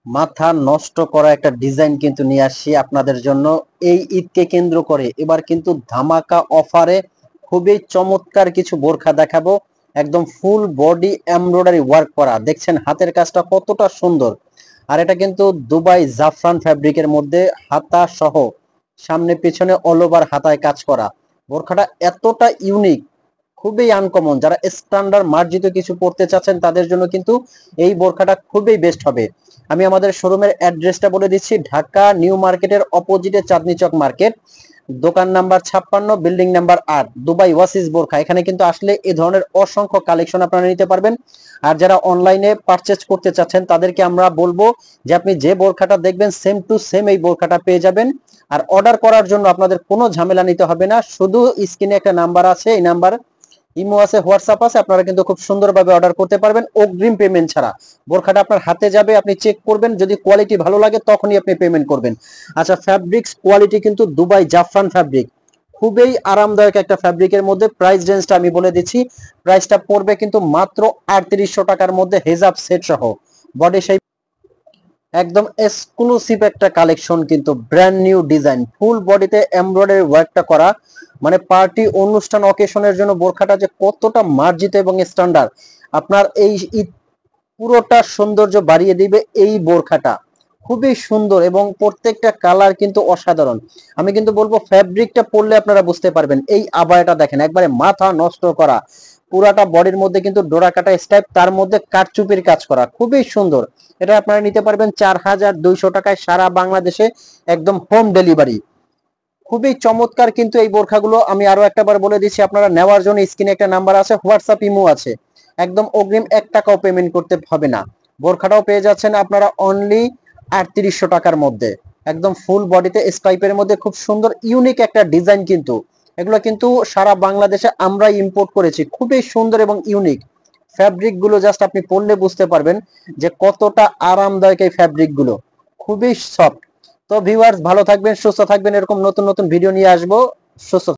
মাথা নষ্ট করা একটা ডিজাইন কিন্তু নিয়ে আসছি আপনাদের জন্য। এই ঈদকে কেন্দ্র করে এবার কিন্তু ধামাকা অফারে খুবই চমৎকার কিছু বোরখা দেখাবো। একদম ফুল বডি এমব্রয়ডারি ওয়ার্ক করা, দেখছেন হাতের কাজটা কতটা সুন্দর। আর এটা কিন্তু দুবাই জাফরান ফ্যাব্রিকের মধ্যে হাতা সহ সামনে পিছনে অল ওভার হাতায় কাজ করা। বোরখাটা এতটা ইউনিক, খুবই আনকমন। যারা স্ট্যান্ডার্ড মার্জিত কিছু পড়তে চাচ্ছেন তাদের জন্য কিন্তু এই বোরখাটা খুবই বেস্ট হবে। আমি আমাদের শোরুমের অ্যাড্রেসটা বলে দিচ্ছি, ঢাকা নিউ মার্কেটের অপোজিটে চাঁদনি চক মার্কেট, দোকান নাম্বার 56, বিল্ডিং নাম্বার 8, দুবাই ওয়াসিস বোরখা। এখানে কিন্তু আসলে এই ধরনের অসংখ্য কালেকশন আপনারা নিতে পারবেন। আর যারা অনলাইনে পারচেজ করতে চাচ্ছেন তাদেরকে আমরা বলবো যে আপনি যে বোরখাটা দেখবেন সেম টু সেম এই বোরখাটা পেয়ে যাবেন। আর অর্ডার করার জন্য আপনাদের কোনো ঝামেলা নিতে হবে না, শুধু স্ক্রিনে একটা নাম্বার আছে, এই নাম্বার ইমো আছে, হোয়াটসঅ্যাপ আছে, আপনারা কিন্তু খুব সুন্দরভাবে অর্ডার করতে পারবেন অগ্রিম পেমেন্ট ছাড়া। বোরখাটা আপনার হাতে যাবে, আপনি চেক করবেন, যদি কোয়ালিটি ভালো লাগে তখনই আপনি পেমেন্ট করবেন। আচ্ছা, ফ্যাব্রিক্স কোয়ালিটি কিন্তু দুবাই জাফরান ফ্যাব্রিক, খুবই আরামদায়ক একটা ফ্যাব্রিকের মধ্যে। প্রাইস রেঞ্জটা আমি বলে দিচ্ছি, প্রাইসটা পড়বে কিন্তু মাত্র 3800 টাকার মধ্যে, হেজাব সেট সহ। বডি শেপ একদম এক্সক্লুসিভ একটা কালেকশন, কিন্তু ব্র্যান্ড নিউ ডিজাইন, ফুল বডিতে এমব্রয়ডারি ওয়ার্কটা করা। মানে পার্টি অনুষ্ঠান অকেশনের জন্য বোরখাটা যে কতটা মার্জিত এবং স্ট্যান্ডার্ড, আপনার এই পুরোটা সৌন্দর্য বাড়িয়ে দিবে এই বোরখাটা। খুবই সুন্দর এবং প্রত্যেকটা কালার কিন্তু অসাধারণ। আমি কিন্তু বলবো ফ্যাব্রিকটা পরলে আপনারা বুঝতে পারবেন। এই আবায়াটা দেখেন, একবারে মাথা নষ্ট করা, পুরাটা বডির মধ্যে কিন্তু ডোরা কাটা স্টাইপ, তার মধ্যে কারচুপির কাজ করা, খুবই সুন্দর। এটা আপনারা নিতে পারবেন 4200 টাকায় সারা বাংলাদেশে, একদম হোম ডেলিভারি। খুবই চমৎকার কিন্তু এই বোরখাগুলো। আমি আরো একটাবার বলে দিচ্ছি, আপনারা নেওয়ার জন্য স্ক্রিনে একটা নাম্বার আছে, হোয়াটসঅ্যাপ ইমো আছে, একদম অগ্রিম 1 টাকাও পেমেন্ট করতে হবে না। বোরখাটাও পেয়ে যাচ্ছেন আপনারা অনলি 3800 টাকার মধ্যে, একদম ফুল বডিতে স্ট্রাইপের মধ্যে, খুব সুন্দর ইউনিক একটা ডিজাইন। কিন্তু এগুলো কিন্তু সারা বাংলাদেশে আমরা ইম্পোর্ট করেছি, খুবই সুন্দর এবং ইউনিক। ফ্যাব্রিক গুলো জাস্ট আপনি পরলে বুঝতে পারবেন যে কতটা আরামদায়ক এই ফ্যাব্রিক গুলো, খুবই সফট। তো ভিউয়ার্স, ভালো থাকবেন, সুস্থ থাকবেন, এরকম নতুন নতুন ভিডিও নিয়ে আসবো। সুস্থ